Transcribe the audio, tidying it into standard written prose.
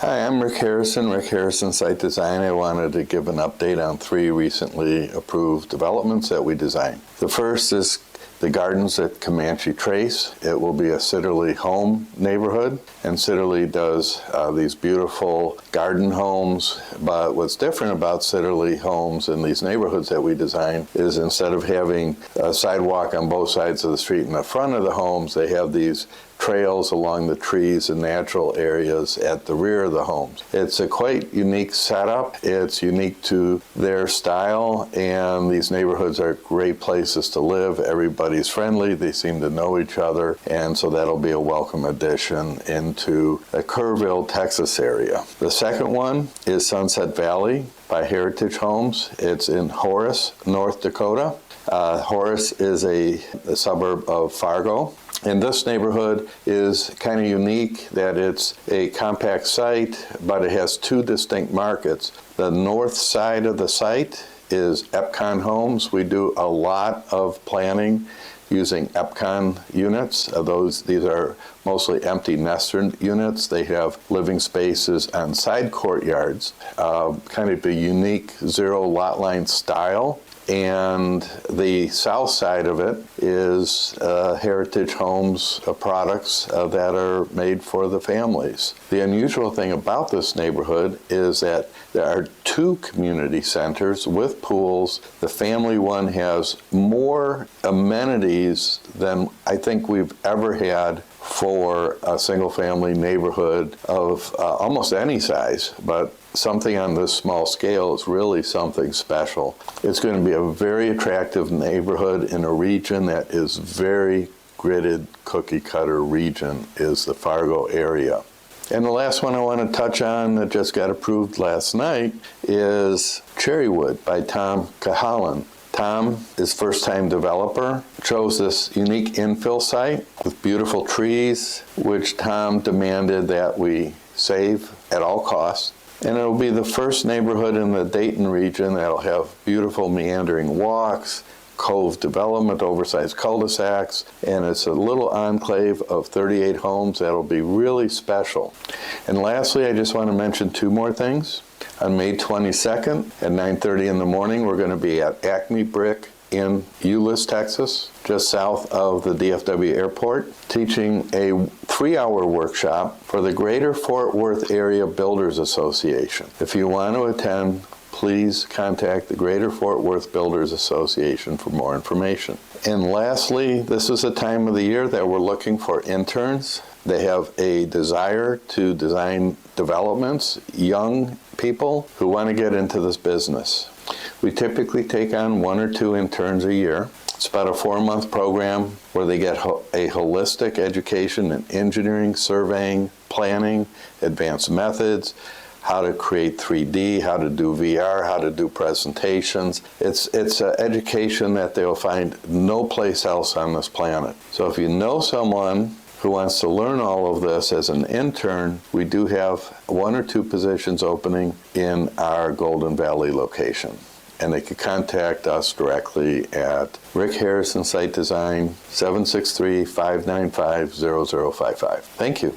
Hi, I'm Rick Harrison Site Design. I wanted to give an update on 3 recently approved developments that we designed. The first is the gardens at Comanche Trace. It will be a Sitterly home neighborhood, and Sitterly does these beautiful garden homes. But what's different about Sitterly homes in these neighborhoods that we design is instead of having a sidewalk on both sides of the street in the front of the homes, they have these trails along the trees and natural areas at the rear of the homes. It's a quite unique setup. It's unique to their style, and these neighborhoods are great places to live. Everybody's friendly. They seem to know each other, and so that'll be a welcome addition into the Kerrville, Texas area. The second one is Sunset Valley by Heritage Homes. It's in Horace, North Dakota. Horace is a suburb of Fargo. And this neighborhood is kind of unique that it's a compact site, but it has 2 distinct markets. The north side of the site is Epcon homes. We do a lot of planning using Epcon units. These are mostly empty nester units. They have living spaces on side courtyards, kind of a unique zero lot line style. And the south side of it is Heritage Homes products that are made for the families. The unusual thing about this neighborhood is that there are 2 community centers with pools. The family one has more amenities than I think we've ever had for a single-family neighborhood of almost any size, but something on this small scale is really something special. It's going to be a very attractive neighborhood in a region that is very gridded, cookie-cutter region, is the Fargo area. And the last one I want to touch on that just got approved last night is Cherrywood by Tom Cahalan. Tom is first-time developer, chose this unique infill site with beautiful trees, which Tom demanded that we save at all costs. And it'll be the first neighborhood in the Dayton region that'll have beautiful meandering walks, cove development, oversized cul-de-sacs, and it's a little enclave of 38 homes that'll be really special. And lastly, I just want to mention 2 more things. On May 22nd at 9:30 in the morning, we're going to be at Acme Brick in Euless, Texas, just south of the DFW airport, teaching a 3-hour workshop for the Greater Fort Worth Area Builders Association. If you want to attend, please contact the Greater Fort Worth Builders Association for more information. And lastly, this is a time of the year that we're looking for interns. They have a desire to design developments, young people who want to get into this business. We typically take on 1 or 2 interns a year. It's about a 4-month program where they get a holistic education in engineering, surveying, planning, advanced methods, how to create 3D, how to do VR, how to do presentations. It's an education that they'll find no place else on this planet. So if you know someone who wants to learn all of this as an intern, we do have 1 or 2 positions opening in our Golden Valley location. And they could contact us directly at Rick Harrison Site Design, 763-595-0055. Thank you.